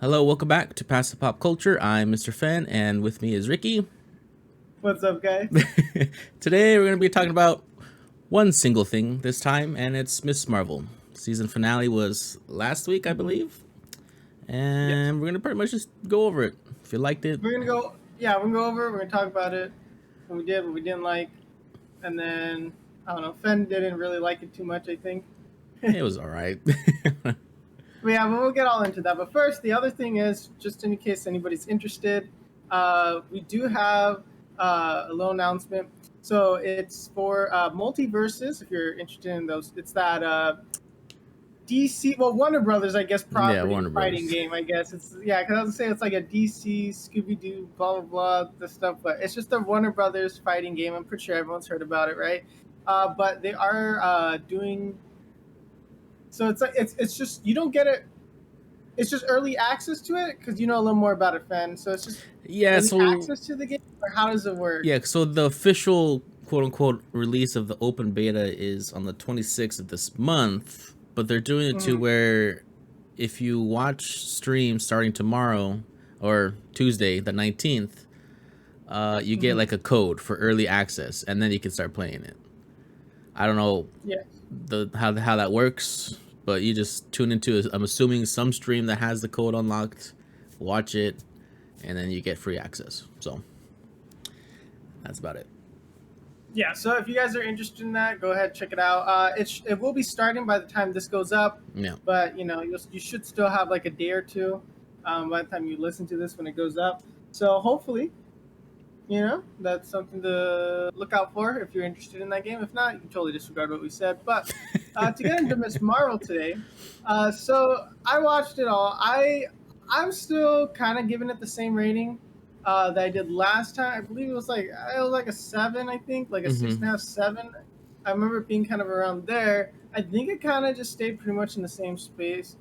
Hello, welcome back to Passive Pop Culture. I'm Mrphen, and with me is Ricky. What's up, guys? Today, we're going to be talking about one single thing this time, and it's Miss Marvel. Season finale was last week, I believe, Yes. and we're going to pretty much just go over it. If you liked it, We're gonna go over it. We're gonna talk about it. What we did, what we didn't like, and then I don't know. Fen didn't really like it too much, I think. it was all right. But we'll get all into that. But first, the other thing is, just in case anybody's interested, we do have a little announcement. So it's for multiverses. If you're interested in those, it's that DC, well, Warner Brothers, I guess, Yeah, property Warner fighting Brothers. game. I guess it's because I was gonna say it's like a DC Scooby Doo, blah blah blah, this stuff, but it's just a Warner Brothers fighting game. I'm pretty sure everyone's heard about it, right? But they are doing so. It's like it's just you don't get it. It's just early access to it because you know a little more about it, fan. So it's just Yeah, early so access to the game, or how does it work? the official quote unquote release of the open beta is on the 26th of this month, but they're doing it to Mhm. where if you watch stream starting tomorrow or Tuesday the 19th, you get Mhm. like a code for early access, and then you can start playing it. I don't know Yeah. how that works, but you just tune into, I'm assuming, some stream that has the code unlocked, watch it, and then you get free access. So that's about it. Yeah, so if you guys are interested in that, go ahead check it out. It will be starting by the time this goes up, Yeah. but you should still have like a day or two by the time you listen to this when it goes up. So hopefully, that's something to look out for if you're interested in that game. If not, you can totally disregard what we said. But to get into Miss Marvel today, so I watched it all. I'm still kind of giving it the same rating that I did last time. I believe it was like a 7. I think like a six Mm-hmm. and a half, 7. I remember it being kind of around there. I think it kind of just stayed pretty much in the same space,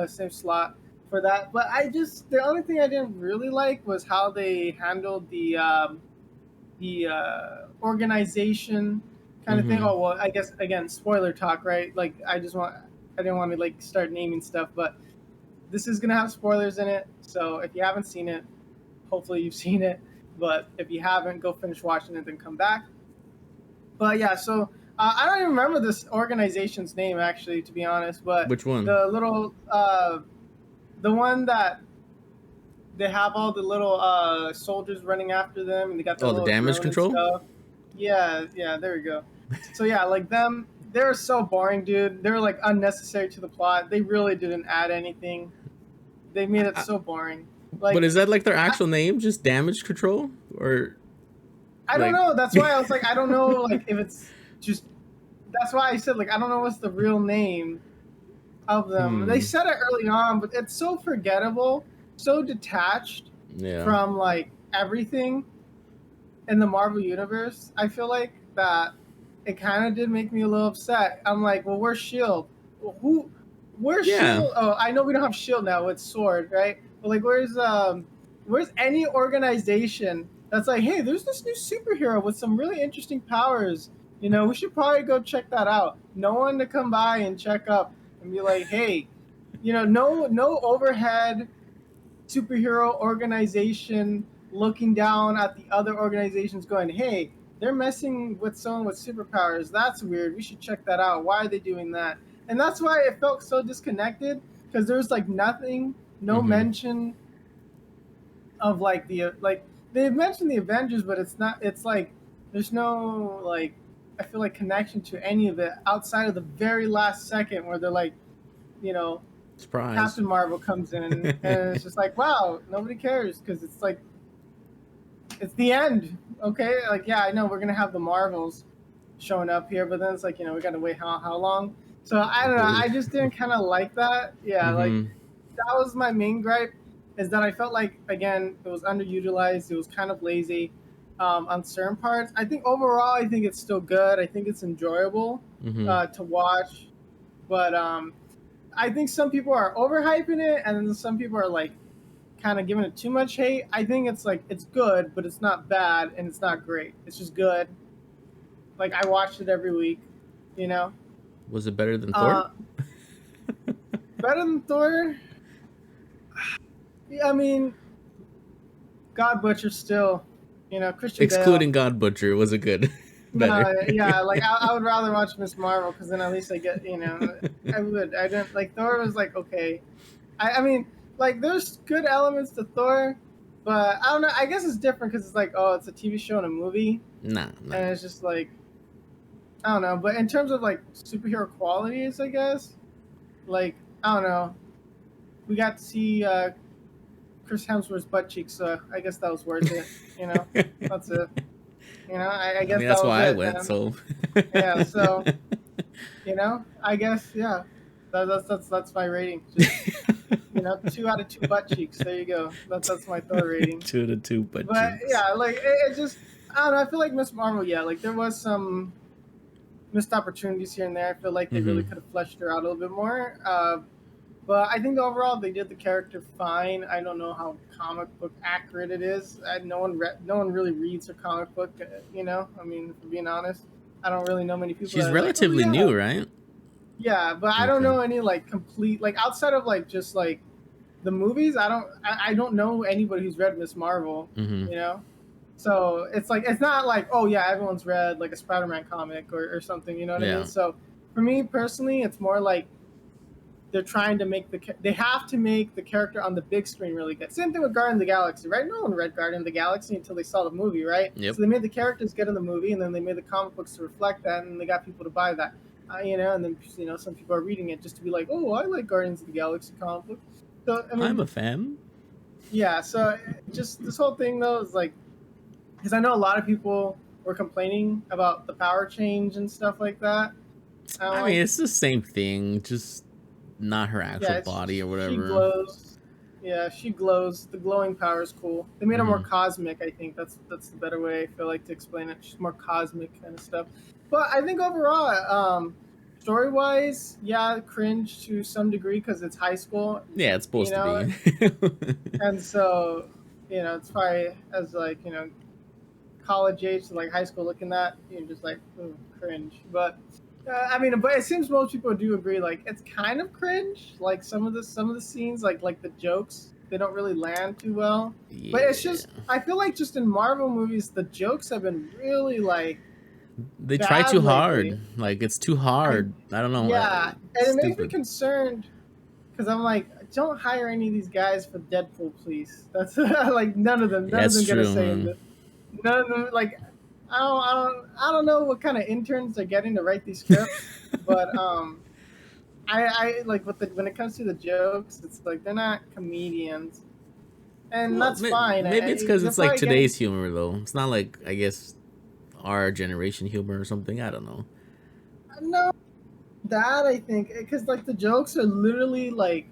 same slot for that. But the only thing I didn't really like was how they handled the organization kind of thing. Mm-hmm. Oh well, I guess again, spoiler talk, right? Like I didn't want to like start naming stuff, but this is gonna have spoilers in it. So if you haven't seen it, hopefully you've seen it. But if you haven't, go finish watching it, then come back. But yeah, so I don't even remember this organization's name actually, to be honest. But Which one? the little the one that they have all the little soldiers running after them, and they got the Oh, the little damage drone and control. stuff. Yeah, yeah, there we go. So yeah, like them, they're so boring, dude. They're like unnecessary to the plot. They really didn't add anything. They made it I, so boring. but Like is that like their I, actual name, just damage control, or I don't like? know. That's why I was like, I don't know, like if it's just. That's why I said like I don't know what's the real name of them. They Hmm. said it early on, but it's so forgettable, so detached Yeah. from like everything in the Marvel universe. I feel like that it kind of did make me a little upset. I'm like, well, where's Shield? Well, who? Where's Yeah. Shield? Oh, I know we don't have Shield now with Sword, right? But like, where's any organization that's like, hey, there's this new superhero with some really interesting powers. We should probably go check that out. No one to come by and check up and be like, hey, no overhead superhero organization looking down at the other organizations going, hey, they're messing with someone with superpowers. That's weird. We should check that out. Why are they doing that? And that's why it felt so disconnected because there's like nothing, no Mm-hmm. mention of like they mentioned the Avengers, but it's not. It's like there's no like I feel like connection to any of it outside of the very last second where they're like, you know, Surprise. Captain Marvel comes in, and it's just like, wow, nobody cares because it's like it's the end. Okay, like yeah, I know we're gonna have the Marvels showing up here, but then it's like we gotta wait how long. So I don't know. Who? I just didn't kind of like that. Yeah, like Mm-hmm. that was my main gripe, is that I felt like again it was underutilized. It was kind of lazy on certain parts. I think overall, I think it's still good. I think it's enjoyable Mm-hmm. to watch, but I think some people are overhyping it, and then some people are like kind of giving it too much hate. I think it's like it's good, but it's not bad and it's not great. It's just good. Like I watched it every week, you know. Was it better than Thor? Uh, Better than Thor. I mean, God Butcher still, Christian Bale. Excluding God Butcher, was it good? Better. No, yeah, like I would rather watch Miss Marvel because then at least I get, I would. I didn't like Thor was like okay. I mean, like there's good elements to Thor, but I don't know. I guess it's different because it's like oh, it's a TV show and a movie, Nah, nah. and it's just like I don't know. But in terms of like superhero qualities, I guess like I don't know. We got to see Chris Hemsworth's butt cheeks, so I guess that was worth it. That's it. I guess That's that was why I it. went. Man. So. Yeah, so I guess yeah, that's my rating. Just 2 out of 2 butt cheeks. There you go. That's my Thor rating. 2 to 2 butt But cheeks. yeah, like it just I don't know. I feel like Miss Marvel. Yeah, like there was some missed opportunities here and there. I feel like they really could have fleshed her out a little bit more. But I think overall they did the character fine. I don't know how comic book accurate it is. No one really reads her comic book. I mean, for being honest, I don't really know many people. She's that are relatively like, oh, yeah. new, right? Yeah, but I don't know any like complete like outside of like just like the movies. I don't know anybody who's read Miss Marvel. So it's like it's not like oh yeah everyone's read like a Spider-Man comic or something. You know what I mean? So for me personally, it's more like they're trying to they have to make the character on the big screen really good. Same thing with Guardian of the Galaxy, right? No one read Guardian of the Galaxy until they saw the movie, right? Yep. So they made the characters good in the movie, and then they made the comic books to reflect that, and they got people to buy that. And then some people are reading it just to be like, oh, I like Guardians of the Galaxy comic book. So I mean, I'm a fan. Yeah. So just this whole thing though is like, because I know a lot of people were complaining about the power change and stuff like that. I mean, it's the same thing, just not her actual body or whatever. She glows. Yeah, she glows. The glowing power is cool. They made her more cosmic. I think that's the better way I feel like to explain it. She's more cosmic kind of stuff. But I think overall, story wise, yeah, cringe to some degree because it's high school. Yeah, it's supposed to be. And so, it's probably as like college age to like high school looking at you're just like ooh, cringe. But but it seems most people do agree. Like it's kind of cringe. Like some of the scenes, like the jokes, they don't really land too well. Yeah. But it's just I feel like just in Marvel movies, the jokes have been really like they try too hard. Like it's too hard. I don't know. Yeah, and it makes me concerned because I'm like, don't hire any of these guys for Deadpool, please. That's like none of them. None of them get a say in this. None of them like. I don't know what kind of interns they're getting to write these scripts, but I like when it comes to the jokes, it's like they're not comedians, and that's fine. Maybe it's because it's like today's humor though. It's not like I guess our generation humor or something. I don't know. No, that I think because like the jokes are literally like.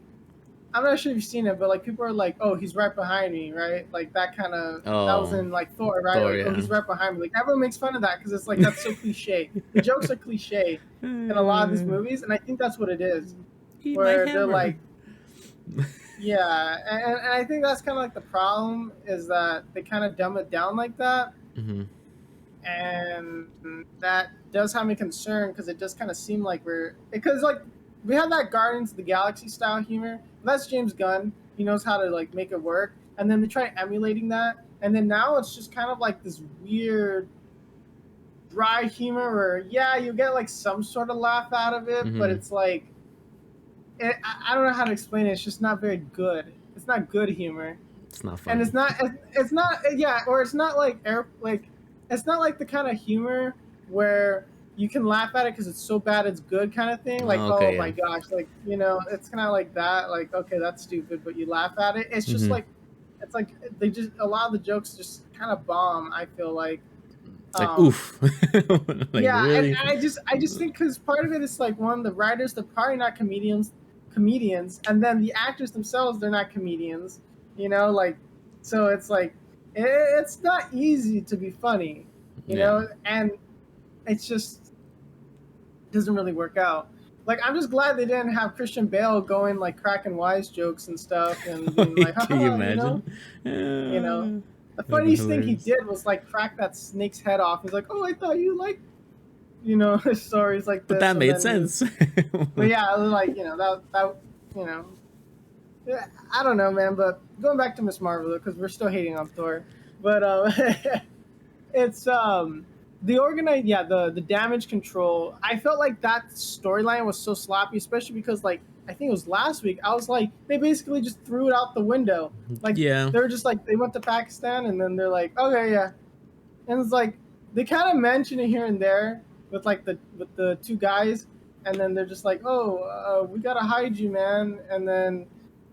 I'm not sure if you've seen it, but like people are like, "Oh, he's right behind me," right? Like that kind of that was in like Thor, right? Thor, like, yeah. Oh, he's right behind me. Like everyone makes fun of that because it's like that's so cliche. The jokes are cliche in a lot of these movies, and I think that's what it is. Where they're like, yeah, and I think that's kind of like the problem is that they kind of dumb it down like that, and that does have me concerned because it does kind of seem like because like. We have that Guardians of the Galaxy style humor. That's James Gunn. He knows how to like make it work. And then they try emulating that. And then now it's just kind of like this weird dry humor where, yeah, you get like some sort of laugh out of it, but it's like, I don't know how to explain it. It's just not very good. It's not good humor. It's not funny. And it's not, yeah, or it's not like, it's not like the kind of humor where you can laugh at it because it's so bad it's good kind of thing. Like, oh my gosh, like, it's kind of like that. Like, okay, that's stupid, but you laugh at it. It's just like, it's like they just, a lot of the jokes just kind of bomb, I feel like. It's like, oof. Like, yeah, really? And I just think because part of it is like, one, the writers, they're probably not comedians, and then the actors themselves, they're not comedians, like, so it's like, it's not easy to be funny, you know, and it's just, doesn't really work out. Like I'm just glad they didn't have Christian Bale going like cracking wise jokes and stuff and being like, can you imagine? The funniest thing he did was like crack that snake's head off. He's like, oh, I thought you liked, stories like this. But that made sense. But yeah, like that I don't know, man. But going back to Miss Marvel, because we're still hating on Thor, but it's the damage control. I felt like that storyline was so sloppy, especially because like I think it was last week. I was like, they basically just threw it out the window. Like Yeah. they were just like they went to Pakistan and then they're like, okay, yeah, and it's like they kind of mention it here and there with the two guys, and then they're just like, oh, we gotta hide you, man, and then.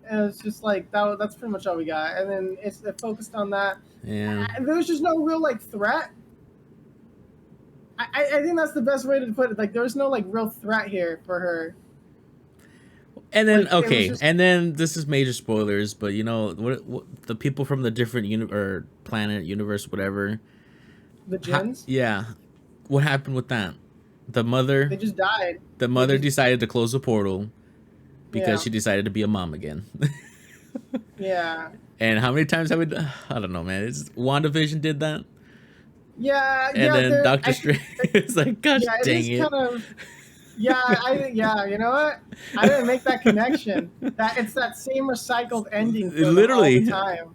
And it's just like that's pretty much all we got, and then it focused on that. Yeah. There was just no real like threat. I think that's the best way to put it. Like, there's no like real threat here for her. And then Like, it was okay, just and then this is major spoilers, but you know what the people from the different or planet, universe, whatever. the gins. Yeah, what happened with that? The mother, They just died. the They mother just decided to close the portal because yeah she decided to be a mom again. yeah And how many times have we? I don't know, man. It's WandaVision did that, and yeah. then There, Doctor Strange. It's like, gosh, yeah, it dang is it! kind of yeah. You know what? I didn't make that connection. That it's that same recycled ending for them all the Literally. time.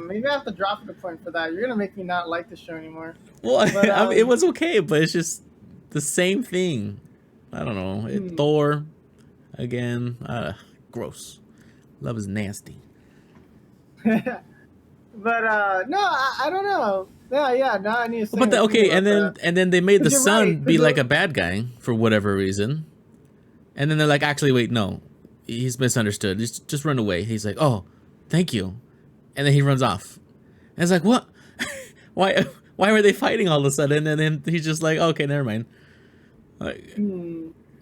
Maybe I have to drop it a point for that. You're gonna make me not like the show anymore. Well, But I mean, it was okay, but it's just the same thing. I don't know. hmm. Thor again. Gross. Love is nasty. But no, I don't know. Yeah. Now I need to say But my opinion okay, about that. and then they made the Because you're right. son be like a bad guy for whatever reason, and then they're like, actually, wait, no, he's misunderstood. Just run away. He's like, oh, thank you, and then he runs off. And it's like, what? why? Why were they fighting all of a sudden? And then he's just like, okay, never mind. Like,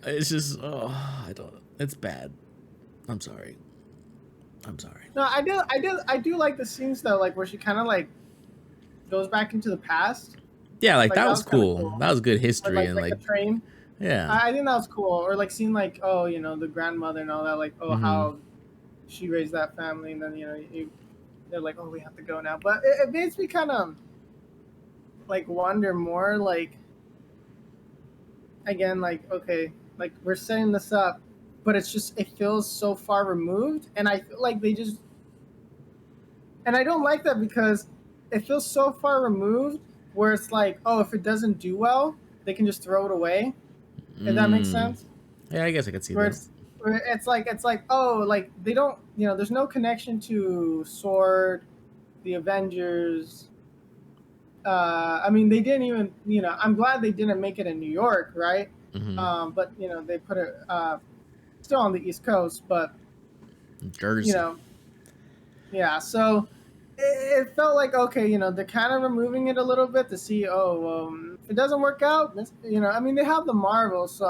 it's just, oh, I don't. It's bad. I'm sorry. I'm sorry. No, I do like the scenes though, like where she kind of like goes back into the past. Yeah, like Like that that was was kind of cool. cool. That was good Or history and like the like, train. yeah. I think that was cool. Or like seeing like oh the grandmother and all that, like oh Mm-hmm. how she raised that family, and then they're like oh we have to go now. But it makes me kind of like wonder more like again like okay like we're setting this up, but it's just it feels so far removed, and I feel like they just and I don't like that because it feels so far removed where it's like, oh, if it doesn't do well, they can just throw it away. If that makes Mm. sense. Yeah, I guess I could see Where that. it's like oh, like they don't there's no connection to Sword, the Avengers. I mean, they didn't even I'm glad they didn't make it in New York, right? Mm-hmm. But they put it still on the East Coast, but you Jersey. know yeah, so it felt like okay, they're kind of removing it a little bit to see. Oh, if it doesn't work out, I mean, they have the Marvel, so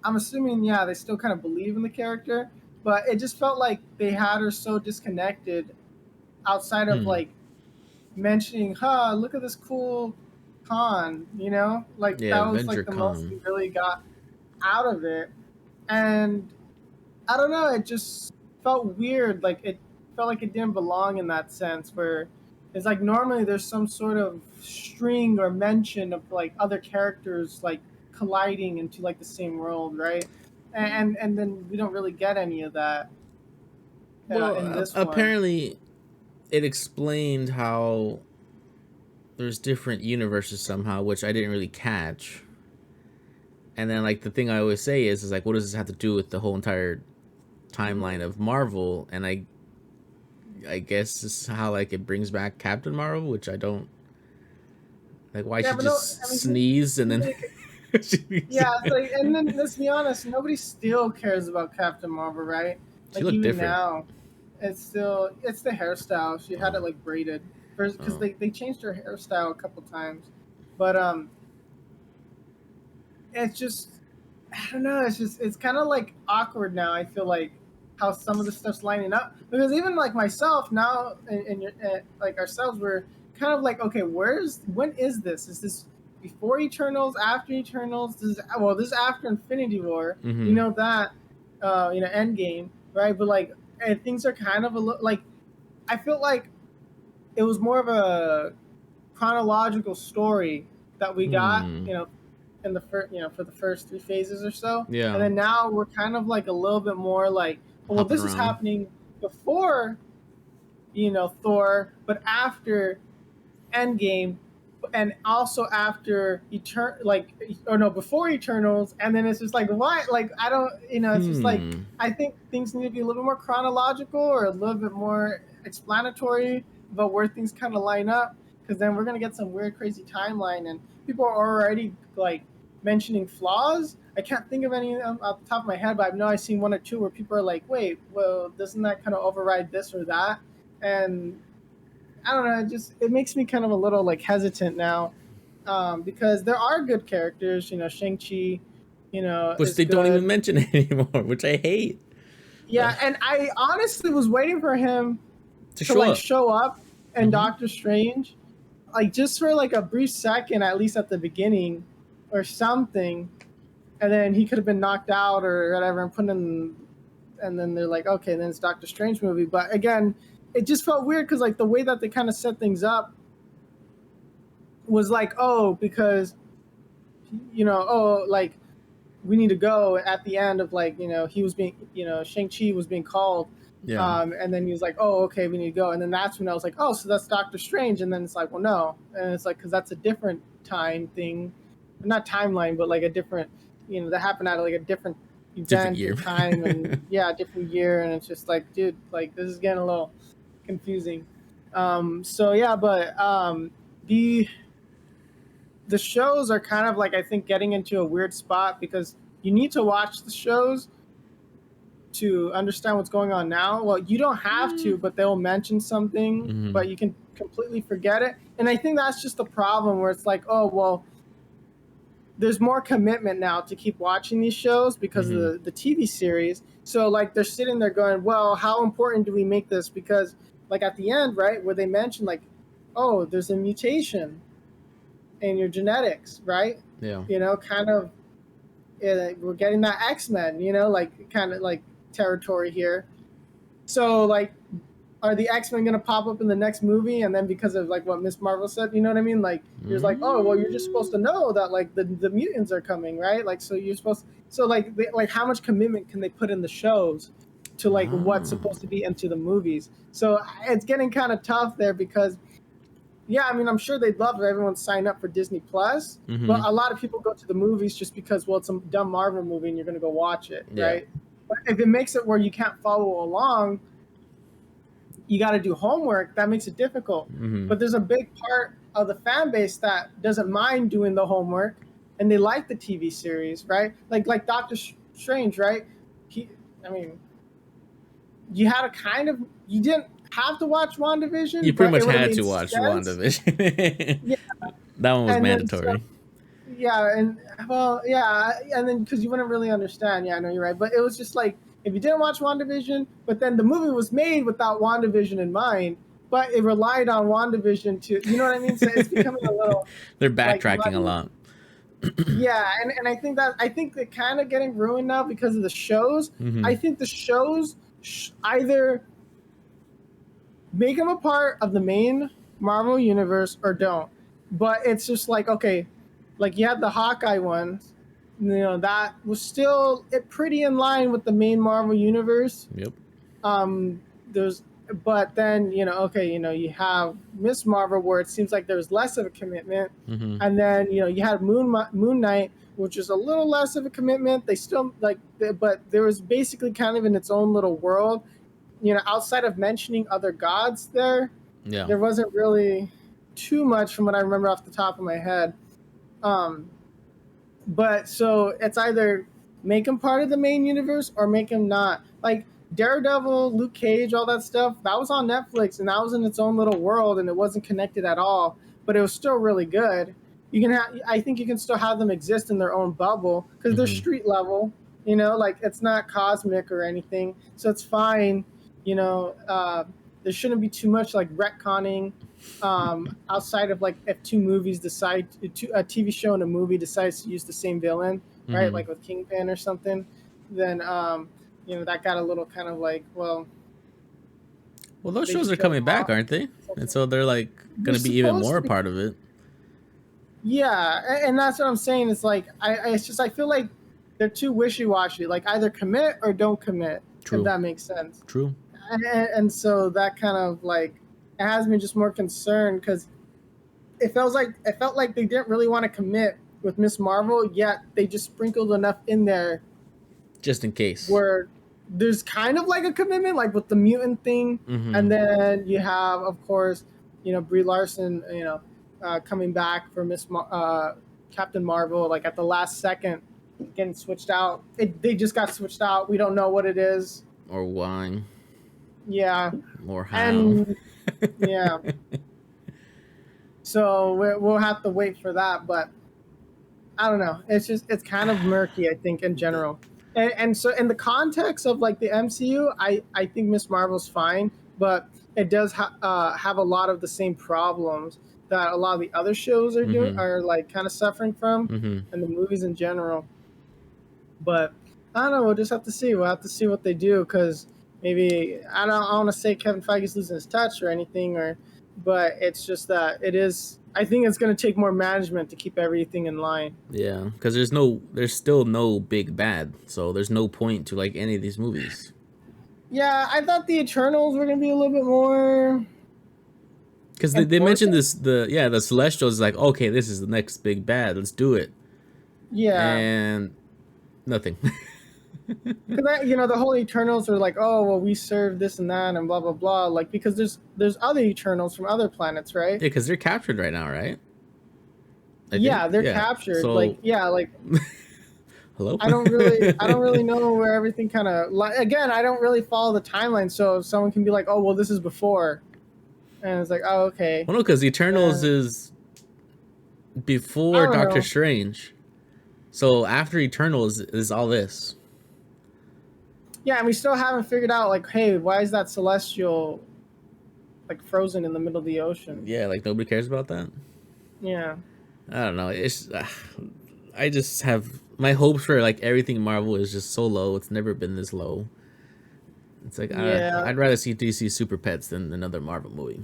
I'm assuming yeah, they still kind of believe in the character, but it just felt like they had her so disconnected outside of Hmm. like mentioning, huh, look at this cool con, like Yeah, that was Avenger like the most Con. we really got out of it, and I don't know. It just felt weird. Like it felt like it didn't belong in that sense. Where it's like normally there's some sort of string or mention of like other characters like colliding into like the same world, right? And then we don't really get any of that Well, in this one. apparently it explained how there's different universes somehow, which I didn't really catch. And then like the thing I always say is like, what does this have to do with the whole entire timeline of Marvel? And I guess this is how like it brings back Captain Marvel, which I don't like. Why Yeah, she but no, just I mean, sneeze and then yeah, it's like, and then let's be honest, nobody still cares about Captain Marvel, right? she Like looked even different. now, it's the hairstyle. She had it Oh, like braided first because oh. they changed her hairstyle a couple times, but it's just I don't know. It's kind of like awkward now. I feel like how some of the stuff's lining up because even like myself now and like ourselves, we're kind of like okay, when is this? Is this before Eternals? After Eternals? This is after Infinity War. You Mm-hmm. know that Endgame, right? But like things are kind of like I feel like it was more of a chronological story that we got, Hmm. in the first, for the first three phases or so, and Yeah. then now we're kind of like a little bit more like, well, hopping this is around. happening before, Thor, but after Endgame, and also after before Eternals, and then it's just like what? Like I don't, it's just like Hmm. I think things need to be a little bit more chronological or a little bit more explanatory about where things kind of line up, because then we're gonna get some weird, crazy timeline, and people are already like mentioning flaws. I can't think of any off the top of my head, but I know I've seen one or two where people are like, "Wait, well, doesn't that kind of override this or that?" And I don't know. It makes me kind of a little like hesitant now, because there are good characters. Shang-Chi, Which is they don't even good. mention anymore, which I hate. Yeah, and I honestly was waiting for him To to show like up. show up in Mm-hmm. Doctor Strange, like just for like a brief second, at least at the beginning, or something, and then he could have been knocked out or whatever, and put in, and then they're like, okay, then it's Doctor Strange movie. But again, it just felt weird because like the way that they kind of set things up was like, oh, because like we need to go at the end of like, he was being, Shang-Chi was being called. Yeah. And then he was like, oh, okay, we need to go. And then that's when I was like, oh, so that's Doctor Strange. And then it's like, well, no. And it's like, because that's a different time thing, not timeline, but like a different, that happened at like a different Different event or year. time, and yeah, different year. And it's just like, dude, like this is getting a little confusing. So yeah, but the the shows are kind of like, I think, getting into a weird spot because you need to watch the shows to understand what's going on now. Well, you don't have to, but they'll mention something, Mm-hmm. but you can completely forget it. And I think that's just the problem where it's like, oh, well, there's more commitment now to keep watching these shows because of Mm-hmm. the TV series. So like they're sitting there going, well, how important do we make this? Because like at the end, right, where they mention like, oh, there's a mutation in your genetics, right? Yeah. Kind of, we're getting that X-Men, like kind of like territory here. So like, are the X-Men going to pop up in the next movie? And then because of like what Miss Marvel said, you know what I mean? Like you're like, oh, well, you're just supposed to know that like the mutants are coming, right? Like, so you're supposed, so like, like how much commitment can they put in the shows to like what's Ah. supposed to be into the movies? So it's getting kind of tough there because, yeah, I mean, I'm sure they'd love if everyone signed up for Disney Plus, but Mm-hmm. a lot of people go to the movies just because, well, it's a dumb Marvel movie and you're going to go watch it, Yeah. right? But if it makes it where you can't follow along, you got to do homework. That makes it difficult. Mm-hmm. But there's a big part of the fan base that doesn't mind doing the homework, and they like the TV series, right? Like Doctor Strange, right? He, I mean, you had a kind of, you didn't have to watch You WandaVision, pretty but it much would have had made to watch sense. WandaVision. Yeah, That one was and then so mandatory. yeah, and well, yeah, and then because you wouldn't really understand. Yeah, I know you're right, but it was just like if you didn't watch WandaVision, but then the movie was made without WandaVision in mind, but it relied on WandaVision to, you know what I mean? So it's becoming a little They're like backtracking a muddy. lot. Yeah, and I think they're kind of getting ruined now because of the shows. Mm-hmm. I think the shows either make them a part of the main Marvel universe or don't. But it's just like, okay, like you have the Hawkeye one, that was still pretty in line with the main Marvel universe. Yep. There's, but then okay, you have Miss Marvel where it seems like there's less of a commitment, Mm-hmm. and then you had Moon Knight, which is a little less of a commitment. They still like, but there was basically kind of in its own little world. Outside of mentioning other gods, Yeah. there wasn't really too much from what I remember off the top of my head. Um, but so it's either make him part of the main universe or make him not. Like Daredevil, Luke Cage, all that stuff, that was on Netflix and that was in its own little world and it wasn't connected at all, but it was still really good. I think you can still have them exist in their own bubble because they're Mm-hmm. street level, like it's not cosmic or anything, so it's fine. There shouldn't be too much like retconning, outside of like if two movies decide a TV show and a movie decides to use the same villain, right? Mm-hmm. Like with Kingpin or something, then that got a little kind of like, well, Well, those they shows just are killed coming them back, off. aren't they? And Something. so they're like They're gonna be even supposed more to a be, part of it. yeah, and that's what I'm saying. It's like it's just I feel like they're too wishy washy. Like either commit or don't commit. if True. that makes sense. True. And so that kind of like it has me just more concerned because it felt like they didn't really want to commit with Miss Marvel, yet they just sprinkled enough in there Just in case. where there's kind of like a commitment, like with the mutant thing, and then you have, of course, Brie Larson, coming back for Captain Marvel, like at the last second, getting switched out. They just got switched out. We don't know what it is. Or why. Yeah, Or how. and yeah. So we'll have to wait for that, but I don't know. It's kind of murky, I think, in general. And so in the context of like the MCU, I think Miss Marvel's fine, but it does have a lot of the same problems that a lot of the other shows are doing are like kind of suffering from, and the movies in general. But I don't know. We'll just have to see. We'll have to see what they do because maybe I don't want to say Kevin Feige's losing his touch or anything, but it's just that it is. I think it's going to take more management to keep everything in line. Yeah, because there's still no big bad, so there's no point to like any of these movies. Yeah, I thought the Eternals were going to be a little bit more. Because they mentioned the Celestials is like, okay, this is the next big bad, let's do it. Yeah. And nothing. Because the whole Eternals are like, oh well, we serve this and that and blah blah blah. Like because there's other Eternals from other planets, right? Yeah, because they're captured right now, right? They're captured. So... like Hello. I don't really know where everything kind of. Again, I don't really follow the timeline, so someone can be like, oh well, this is before, and it's like, oh okay. Well, no, because Eternals is before Doctor Strange, so after Eternals is all this. Yeah, and we still haven't figured out, like, hey, why is that Celestial, like, frozen in the middle of the ocean? Yeah, like, nobody cares about that? Yeah. I don't know. It's... I just have... My hopes for, like, everything Marvel is just so low. It's never been this low. It's like, I'd rather see DC Super Pets than another Marvel movie.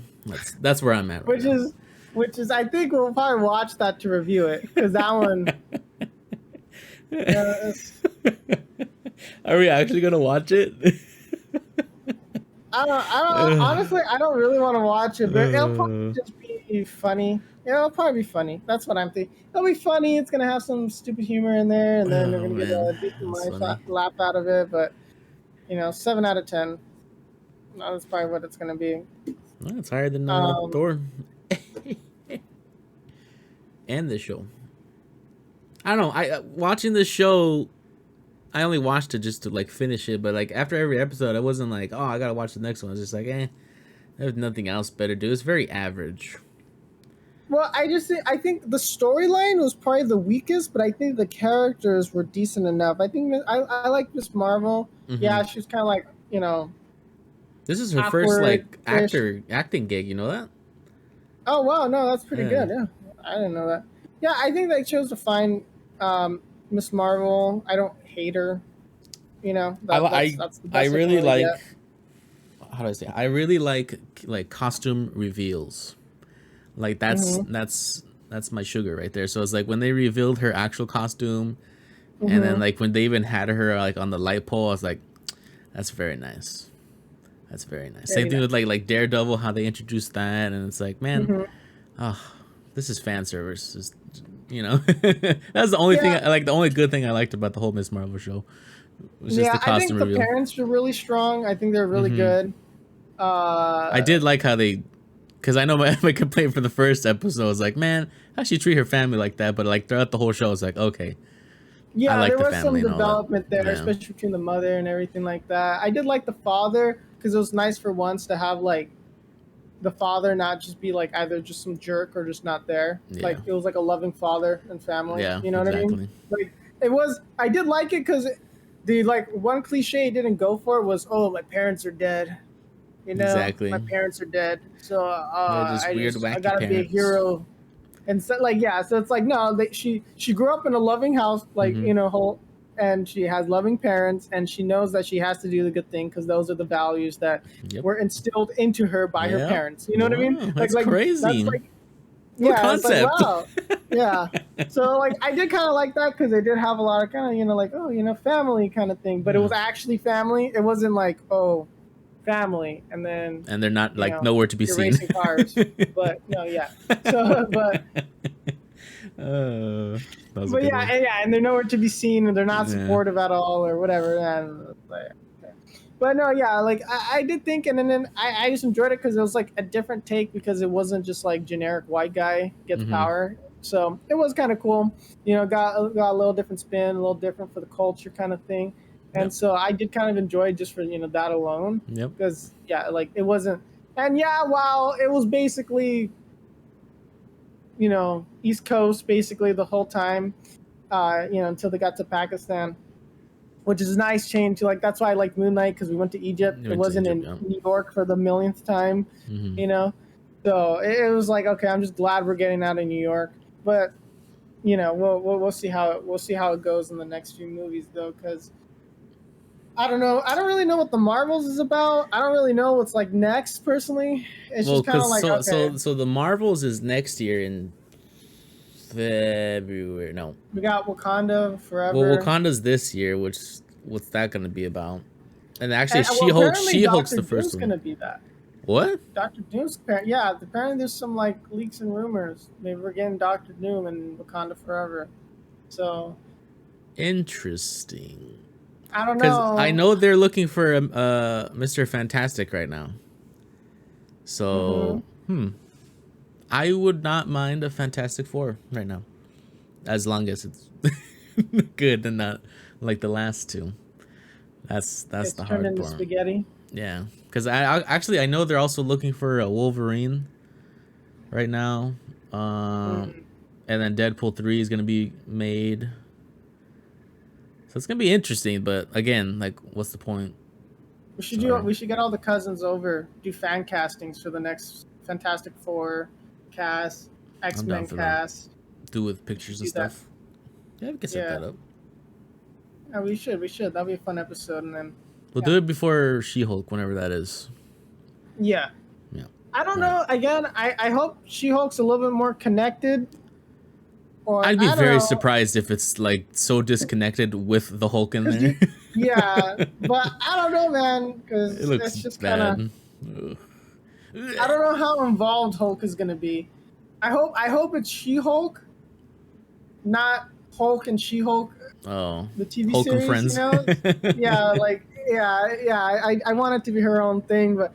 That's where I'm at right now. Which is, I think we'll probably watch that to review it, because that one... Are we actually gonna watch it? Honestly, I don't really want to watch it, but it'll probably just be funny. Yeah, it'll probably be funny. That's what I'm thinking. It'll be funny. It's gonna have some stupid humor in there, and then they're gonna get a decent laugh out of it. But 7 out of 10. That's probably what it's gonna be. Well, it's higher than Thor. And this show. I don't know. Watching this show, I only watched it just to like finish it, but like after every episode, I wasn't like, oh, I gotta watch the next one. It's just like, there's nothing else better to do. It's very average. Well, I think the storyline was probably the weakest, but I think the characters were decent enough. I think I like Miss Marvel. Yeah, she was kind of like This is her first like acting gig. You know that? Oh wow, no, that's pretty good. Yeah, I didn't know that. Yeah, I think they chose to find Miss Marvel. I don't hate her. That's the best I really like. get. How do I say? I really like costume reveals. Like that's my sugar right there. So it's like when they revealed her actual costume, and then like when they even had her like on the light pole, I was like, that's very nice. That's very nice. Same thing with like Daredevil, how they introduced that, and it's like, man, this is fan service. That's the only thing. The only good thing I liked about the whole Miss Marvel show was just the costume reveal. The parents were really strong. I think they're really good. I did like how they, because I know my complaint for the first episode was like, man, how she treat her family like that? But like throughout the whole show, it's like, okay. Yeah, there was some development there, especially between the mother and everything like that. I did like the father because it was nice for once to have like the father not just be like either just some jerk or just not there. Yeah. Like it was like a loving father and family. Yeah, you know what I mean? Like it was. I did like it because the like one cliche it didn't go for was, oh, my parents are dead. Exactly. My parents are dead, so I gotta be a hero. And so so it's like no, she grew up in a loving house, like and she has loving parents, and she knows that she has to do the good thing because those are the values that were instilled into her by her parents. You know what I mean? That's crazy. That's like, concept. It's like, wow. Yeah. So like I did kind of like that because they did have a lot of kind of like family kind of thing, but it was actually family. It wasn't like family and then And they're not like nowhere to be you're seen. racing cars, but no, yeah. So but that was a but good one. and they're nowhere to be seen and they're not Yeah. supportive at all or whatever. And like, okay. But no, yeah, like I did think, and then I just enjoyed it because it was like a different take because it wasn't just like generic white guy gets power. So it was kind of cool, got a little different spin, a little different for the culture kind of thing. And so I did kind of enjoy it just for that alone. Yep. Because like it wasn't, and while it was basically East Coast basically the whole time, until they got to Pakistan, which is a nice change. Like that's why I like Moon Knight because we went to Egypt. It wasn't in New York for the millionth time, So it was like, okay, I'm just glad we're getting out of New York. But we'll see how it goes in the next few movies though, because I don't know. I don't really know what the Marvels is about. I don't really know what's like next personally. It's just kind of like so the Marvels is next year in February. No, we got Wakanda Forever. Well, Wakanda's this year. What's that going to be about? And actually, She-Hulk's the first one. Gonna be that. What? Dr. Doom's apparently there's some like leaks and rumors. Maybe we're getting Dr. Doom and Wakanda Forever. So interesting. I don't know. Because I know they're looking for Mr. Fantastic right now. So, I would not mind a Fantastic Four right now, as long as it's good and not like the last two. That's the hard part. Spaghetti. Yeah, because I know they're also looking for a Wolverine right now, and then Deadpool 3 is gonna be made. So it's gonna be interesting, but again, like, what's the point? We should get all the cousins over, do fan castings for the next Fantastic Four cast, X-Men cast. Do with pictures and stuff. Yeah, we can set that up. Yeah, we should. That'll be a fun episode, and then we'll do it before She-Hulk, whenever that is. Yeah. Yeah. I don't know. Again, I hope She-Hulk's a little bit more connected. I'd be very surprised if it's like so disconnected with the Hulk in there. But I don't know, man, because it's just kind of. I don't know how involved Hulk is gonna be. I hope it's She-Hulk, not Hulk and She-Hulk. Oh, the TV Hulk series, and Friends. I want it to be her own thing, and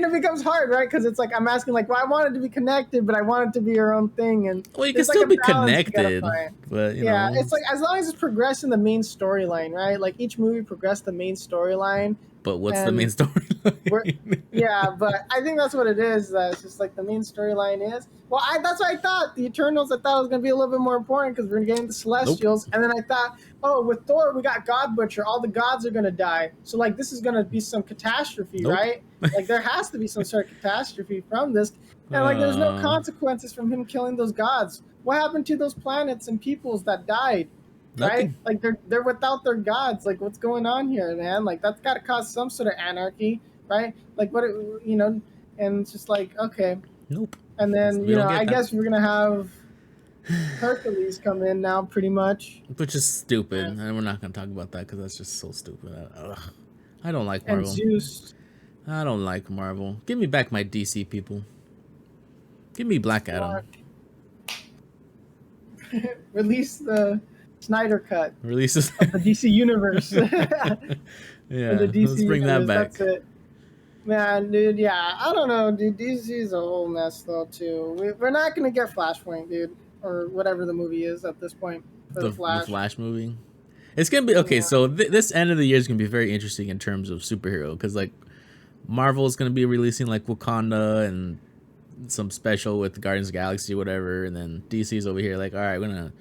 it becomes hard, right? Because it's like I'm asking, like, well, I want it to be connected, but I want it to be her own thing, and you can still be connected, but it's like as long as it's progressing the main storyline, right? Like each movie progressed the main storyline. But what's the main storyline? But I think that's what it is. It's just like the main storyline is. Well, that's what I thought. The Eternals, I thought it was going to be a little bit more important because we're getting the Celestials. Nope. And then I thought, with Thor, we got God Butcher. All the gods are going to die. So, like, this is going to be some catastrophe, right? Like, there has to be some sort of catastrophe from this. And, like, there's no consequences from him killing those gods. What happened to those planets and peoples that died? Right? Like they're without their gods. Like what's going on here, man? Like that's got to cause some sort of anarchy, right? Like what and it's just like okay. Nope. And then I guess we're gonna have Hercules come in now, pretty much. Which is stupid, and we're not gonna talk about that because that's just so stupid. I don't like Marvel. And Zeus. I don't like Marvel. Give me back my DC people. Give me Black Adam. Release the Snyder cut. Releases of the DC universe. Yeah, the DC let's bring that back. That's it. Man, dude, yeah, I don't know, dude. DC is a whole mess, though, too. We're not going to get Flashpoint, dude, or whatever the movie is at this point for the Flash. The Flash movie? It's going to be, okay, so this end of the year is going to be very interesting in terms of superhero, because, like, Marvel is going to be releasing, like, Wakanda and some special with Guardians of the Galaxy, whatever, and then DC's over here, like, all right, we're going to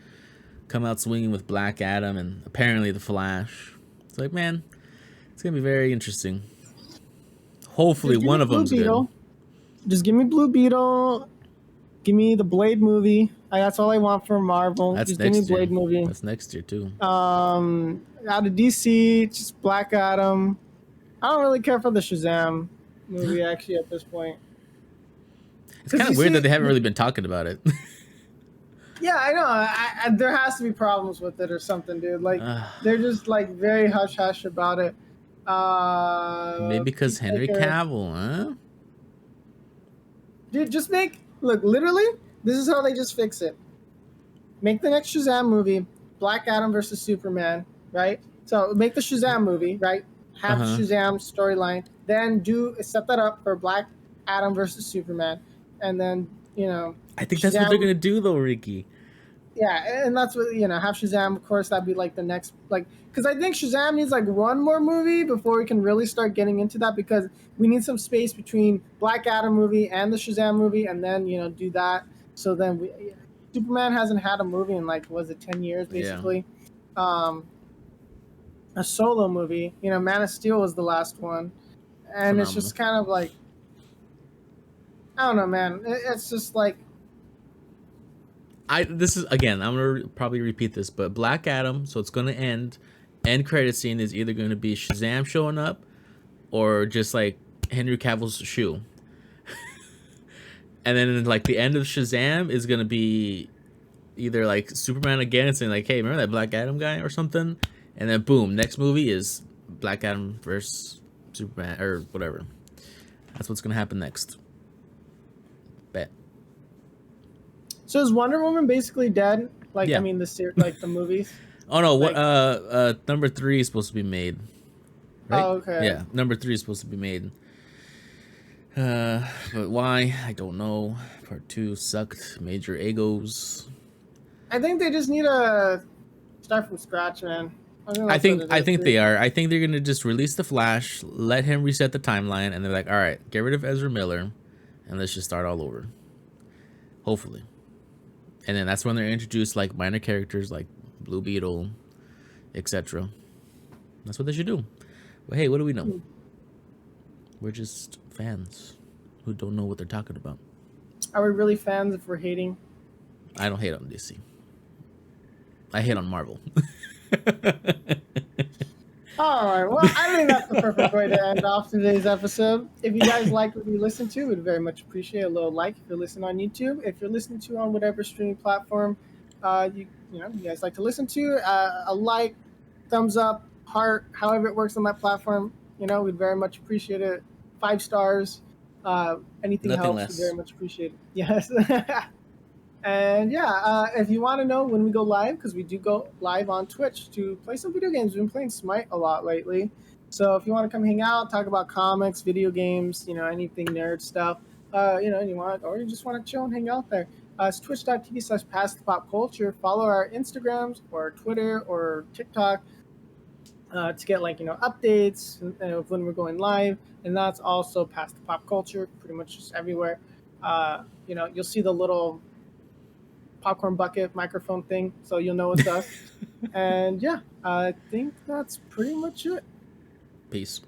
come out swinging with Black Adam and apparently the Flash. It's like, man, it's gonna be very interesting. Hopefully one of them's good. Just give me Blue Beetle. Give me the Blade movie. That's all I want from Marvel. That's just next give me Blade year. movie. That's next year too. Out of DC, just Black Adam. I don't really care for the Shazam movie actually at this point. It's kind of weird that they haven't really been talking about it. Yeah, I know. There has to be problems with it or something, dude. Like Uh, they're just like very hush hush about it. maybe because Henry Peacemaker, Cavill, huh? dude. Just make look. Literally, this is how they just fix it. Make the next Shazam movie, Black Adam versus Superman, right? So make the Shazam movie, right? Uh Have huh. Shazam storyline, then do set that up for Black Adam versus Superman, and then I think that's what they're Shazam. gonna do though, Ricky. Yeah, and that's what have Shazam. Of course, that'd be like the next because I think Shazam needs like one more movie before we can really start getting into that because we need some space between Black Adam movie and the Shazam movie, and then do that. So then Superman hasn't had a movie in like was it 10 years Yeah, basically, um, a solo movie. Man of Steel was the last one, and it's phenomenal. just kind of like I don't know, man. It's just like This is again. I'm gonna probably repeat this, but Black Adam. So it's gonna end. End credit scene is either gonna be Shazam showing up, or just like Henry Cavill's shoe. And then like the end of Shazam is gonna be either like Superman again saying like, "Hey, remember that Black Adam guy?" or something. And then boom, next movie is Black Adam versus Superman or whatever. That's what's gonna happen next. Bet. so is Wonder Woman basically dead? Like I Yeah. mean like the movies. Oh no, what Like, number 3 is supposed to be made. Right? oh, okay. Yeah, number 3 is supposed to be made. But why? I don't know. Part 2 sucked. Major egos. I think they just need to start from scratch, man. I think that's what it I is, think dude. they are. I think they're gonna just release the Flash, let him reset the timeline, and they're like, all right, get rid of Ezra Miller, and let's just start all over. Hopefully, and then that's when they're introduced like minor characters like Blue Beetle, etc. That's what they should do. But hey, what do we know? We're just fans who don't know what they're talking about. Are we really fans if we're hating? I don't hate on DC. I hate on Marvel. All right. Well, I think that's the perfect way to end off today's episode. If you guys liked what you listened to, we'd very much appreciate a little like if you're listening on YouTube. If you're listening to on whatever streaming platform you guys like to listen to, a like, thumbs up, heart, however it works on that platform. We'd very much appreciate it. 5 stars. Anything Nothing helps. We'd very less. much appreciate it. Yes. And yeah, if you want to know when we go live, because we do go live on Twitch to play some video games. We've been playing Smite a lot lately. So if you want to come hang out, talk about comics, video games, anything nerd stuff, and you want, or you just want to chill and hang out there, it's twitch.tv/pastthepopculture. Follow our Instagrams or Twitter or TikTok to get updates of when we're going live. And that's also Past the Pop Culture, pretty much just everywhere. You'll see the little popcorn bucket microphone thing, so you'll know it's us. And yeah, I think that's pretty much it. Peace.